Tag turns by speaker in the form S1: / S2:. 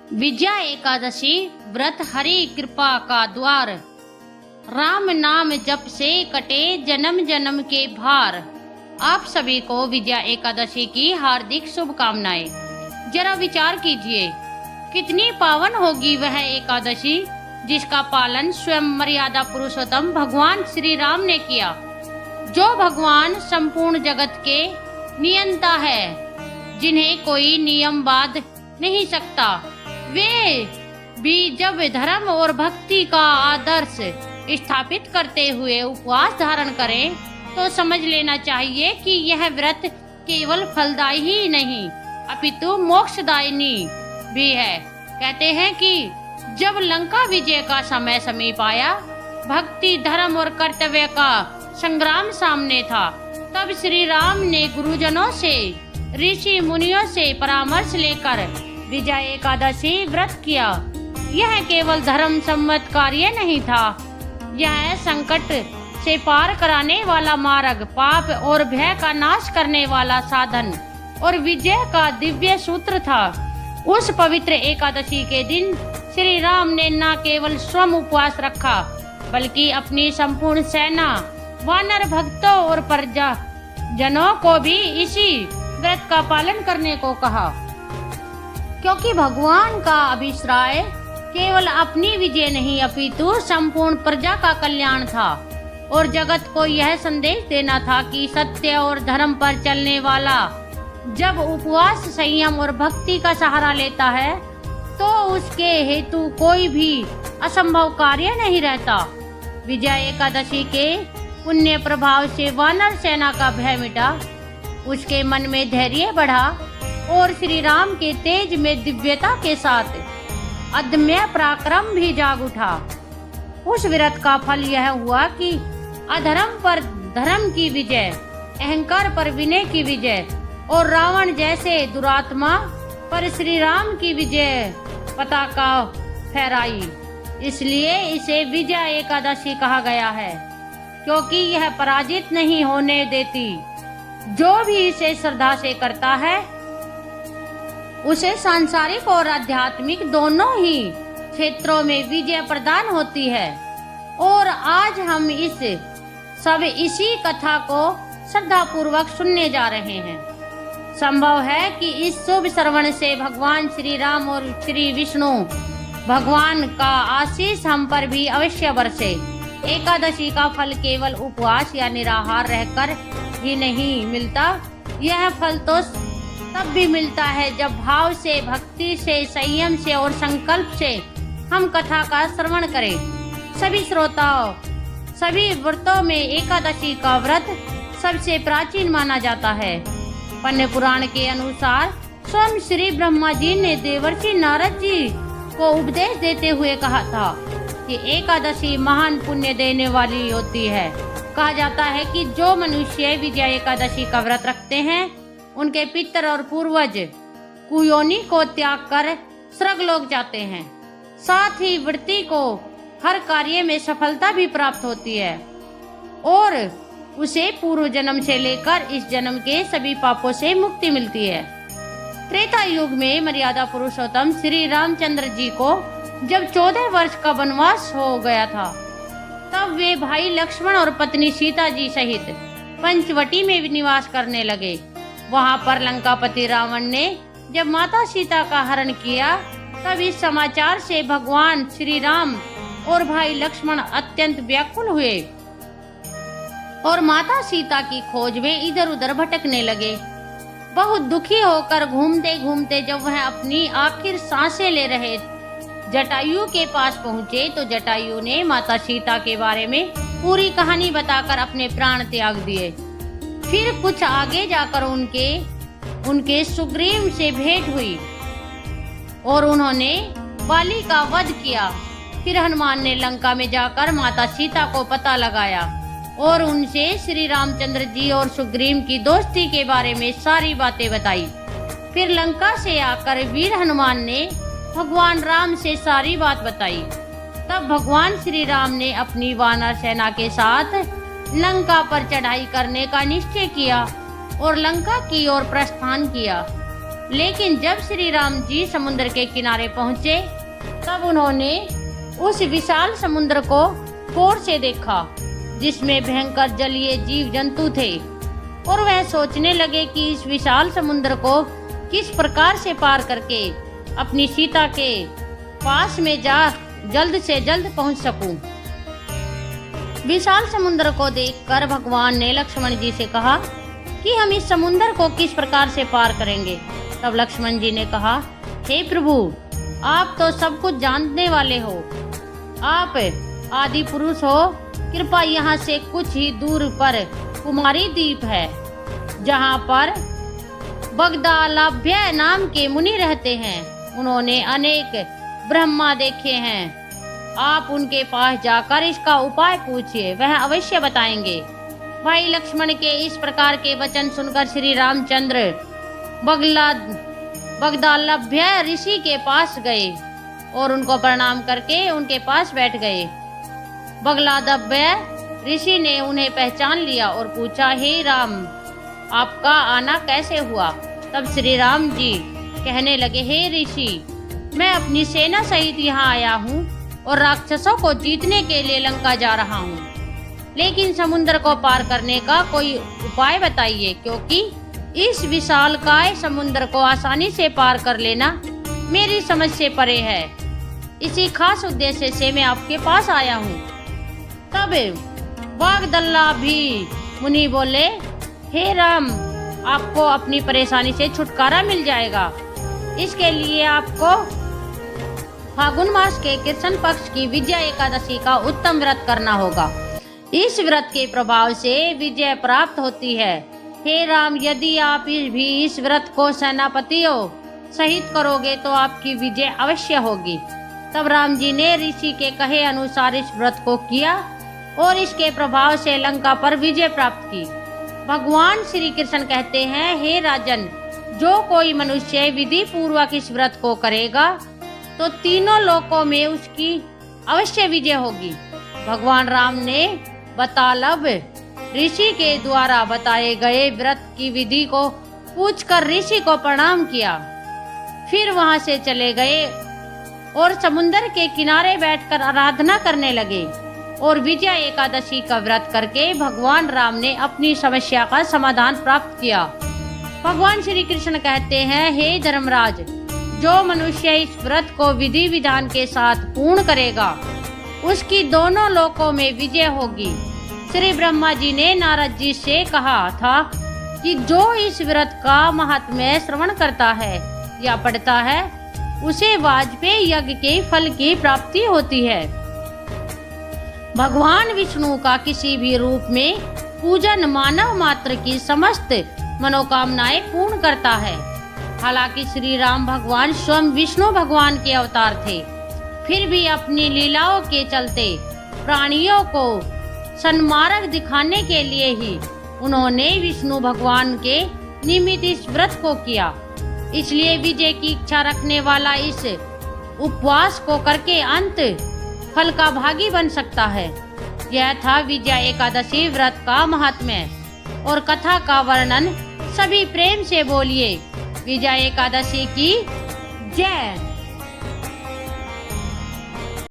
S1: विजया एकादशी व्रत हरि कृपा का द्वार। राम नाम जप से कटे जन्म जन्म के भार। आप सभी को विजया एकादशी की हार्दिक शुभकामनाएं। जरा विचार कीजिए, कितनी पावन होगी वह एकादशी जिसका पालन स्वयं मर्यादा पुरुषोत्तम भगवान श्री राम ने किया, जो भगवान संपूर्ण जगत के नियंता है, जिन्हें कोई नियम बांध नहीं सकता। वे भी जब धर्म और भक्ति का आदर्श स्थापित करते हुए उपवास धारण करें तो समझ लेना चाहिए कि यह व्रत केवल फलदायी ही नहीं अपितु मोक्षदायिनी भी है। कहते हैं कि जब लंका विजय का समय समीप आया, भक्ति धर्म और कर्तव्य का संग्राम सामने था, तब श्री राम ने गुरुजनों से ऋषि मुनियों से परामर्श लेकर विजया एकादशी व्रत किया। यह केवल धर्म सम्मत कार्य नहीं था, यह संकट से पार कराने वाला मार्ग, पाप और भय का नाश करने वाला साधन और विजय का दिव्य सूत्र था। उस पवित्र एकादशी के दिन श्री राम ने न केवल स्वयं उपवास रखा, बल्कि अपनी संपूर्ण सेना, वानर भक्तों और प्रजा जनों को भी इसी व्रत का पालन करने को कहा, क्योंकि भगवान का अभिश्राय केवल अपनी विजय नहीं अपितु संपूर्ण प्रजा का कल्याण था और जगत को यह संदेश देना था कि सत्य और धर्म पर चलने वाला जब उपवास, संयम और भक्ति का सहारा लेता है तो उसके हेतु कोई भी असंभव कार्य नहीं रहता। विजया एकादशी के पुण्य प्रभाव से वानर सेना का भय मिटा, उसके मन में धैर्य बढ़ा और श्री राम के तेज में दिव्यता के साथ अदम्य पराक्रम भी जाग उठा। उस व्रत का फल यह हुआ कि अधर्म पर धर्म की विजय, अहंकार पर विनय की विजय और रावण जैसे दुरात्मा पर श्री राम की विजय पताका फहराई। इसलिए इसे विजया एकादशी कहा गया है, क्योंकि यह पराजित नहीं होने देती। जो भी इसे श्रद्धा से करता है उसे सांसारिक और आध्यात्मिक दोनों ही क्षेत्रों में विजय प्रदान होती है। और आज हम इसी कथा को श्रद्धा पूर्वक सुनने जा रहे हैं। संभव है कि इस शुभ श्रवण से भगवान श्री राम और श्री विष्णु भगवान का आशीष हम पर भी अवश्य बरसे। एकादशी का फल केवल उपवास या निराहार रहकर ही नहीं मिलता, यह फल तो तब भी मिलता है जब भाव से, भक्ति से, संयम से और संकल्प से हम कथा का श्रवण करें। सभी श्रोताओं, सभी व्रतों में एकादशी का व्रत सबसे प्राचीन माना जाता है। पद्म पुराण के अनुसार स्वयं श्री ब्रह्मा जी ने देवर्षि नारद जी को उपदेश देते हुए कहा था कि एकादशी महान पुण्य देने वाली होती है। कहा जाता है कि जो मनुष्य विजया एकादशी का व्रत रखते हैं उनके पितर और पूर्वज कुयोनि को त्याग कर स्वर्गलोक जाते हैं। साथ ही व्रती को हर कार्य में सफलता भी प्राप्त होती है और उसे पूर्व जन्म से लेकर इस जन्म के सभी पापों से मुक्ति मिलती है। त्रेता युग में मर्यादा पुरुषोत्तम श्री रामचंद्र जी को जब 14 वर्ष का वनवास हो गया था, तब वे भाई लक्ष्मण और पत्नी सीता जी सहित पंचवटी में निवास करने लगे। वहां पर लंकापति रावण ने जब माता सीता का हरण किया, तब इस समाचार से भगवान श्री राम और भाई लक्ष्मण अत्यंत व्याकुल हुए और माता सीता की खोज में इधर उधर भटकने लगे। बहुत दुखी होकर घूमते घूमते जब वह अपनी आखिर सांसें ले रहे जटायु के पास पहुँचे तो जटायु ने माता सीता के बारे में पूरी कहानी बताकर अपने प्राण त्याग दिए। फिर कुछ आगे जाकर उनके सुग्रीव से भेंट हुई और उन्होंने बाली का वध किया। फिर हनुमान ने लंका में जाकर माता सीता को पता लगाया और उनसे श्री रामचंद्र जी और सुग्रीव की दोस्ती के बारे में सारी बातें बताई। फिर लंका से आकर वीर हनुमान ने भगवान राम से सारी बात बताई। तब भगवान श्री राम ने अपनी वानर सेना के साथ लंका पर चढ़ाई करने का निश्चय किया और लंका की ओर प्रस्थान किया। लेकिन जब श्री राम जी समुद्र के किनारे पहुंचे तब उन्होंने उस विशाल समुद्र को गौर से देखा जिसमें भयंकर जलीय जीव जंतु थे और वह सोचने लगे कि इस विशाल समुद्र को किस प्रकार से पार करके अपनी सीता के पास में जा जल्द से जल्द पहुंच सकूं। विशाल समुद्र को देखकर भगवान ने लक्ष्मण जी से कहा कि हम इस समुद्र को किस प्रकार से पार करेंगे। तब लक्ष्मण जी ने कहा, हे प्रभु, आप तो सब कुछ जानने वाले हो, आप आदि पुरुष हो। कृपा यहाँ से कुछ ही दूर पर कुमारी द्वीप है जहाँ पर बगदालाभ्य नाम के मुनि रहते हैं। उन्होंने अनेक ब्रह्मा देखे हैं। आप उनके पास जाकर इसका उपाय पूछिए, वह अवश्य बताएंगे। भाई लक्ष्मण के इस प्रकार के वचन सुनकर श्री रामचंद्र बगदालाभ्य ऋषि के पास गए और उनको प्रणाम करके उनके पास बैठ गए। बगदालाभ्य ऋषि ने उन्हें पहचान लिया और पूछा, हे राम, आपका आना कैसे हुआ। तब श्री राम जी कहने लगे, हे ऋषि, मैं अपनी सेना सहित यहाँ आया हूँ और राक्षसों को जीतने के लिए लंका जा रहा हूँ, लेकिन समुद्र को पार करने का कोई उपाय बताइए, क्योंकि इस विशालकाय समुद्र को आसानी से पार कर लेना मेरी समझ से परे है। इसी खास उद्देश्य से मैं आपके पास आया हूँ। तब बगदालाभ्य मुनि बोले, हे राम, आपको अपनी परेशानी से छुटकारा मिल जाएगा। इसके लिए आपको फागुन मास के कृष्ण पक्ष की विजया एकादशी का उत्तम व्रत करना होगा। इस व्रत के प्रभाव से विजय प्राप्त होती है। हे राम, यदि आप इस व्रत को सेनापतियों सहित करोगे तो आपकी विजय अवश्य होगी। तब राम जी ने ऋषि के कहे अनुसार इस व्रत को किया और इसके प्रभाव से लंका पर विजय प्राप्त की। भगवान श्री कृष्ण कहते हैं, हे राजन, जो कोई मनुष्य विधि पूर्वक इस व्रत को करेगा तो तीनों लोकों में उसकी अवश्य विजय होगी। भगवान राम ने बगदालाभ्य ऋषि के द्वारा बताए गए व्रत की विधि को पूछकर ऋषि को प्रणाम किया। फिर वहां से चले गए और समुद्र के किनारे बैठकर आराधना करने लगे और विजया एकादशी का व्रत करके भगवान राम ने अपनी समस्या का समाधान प्राप्त किया। भगवान श्री कृष्ण कहते हैं, हे धर्मराज, जो मनुष्य इस व्रत को विधि विधान के साथ पूर्ण करेगा उसकी दोनों लोकों में विजय होगी। श्री ब्रह्मा जी ने नारद जी से कहा था कि जो इस व्रत का महात्म्य श्रवण करता है या पढ़ता है उसे वाजपेयी यज्ञ के फल की प्राप्ति होती है। भगवान विष्णु का किसी भी रूप में पूजन मानव मात्र की समस्त मनोकामनाएं पूर्ण करता है। हालांकि श्री राम भगवान स्वयं विष्णु भगवान के अवतार थे, फिर भी अपनी लीलाओं के चलते प्राणियों को सन्मार्ग दिखाने के लिए ही उन्होंने विष्णु भगवान के निमित्त इस व्रत को किया। इसलिए विजय की इच्छा रखने वाला इस उपवास को करके अंत फल का भागी बन सकता है। यह था विजया एकादशी व्रत का महात्म्य और कथा का वर्णन। सभी प्रेम से बोलिए, विजया एकादशी की जय।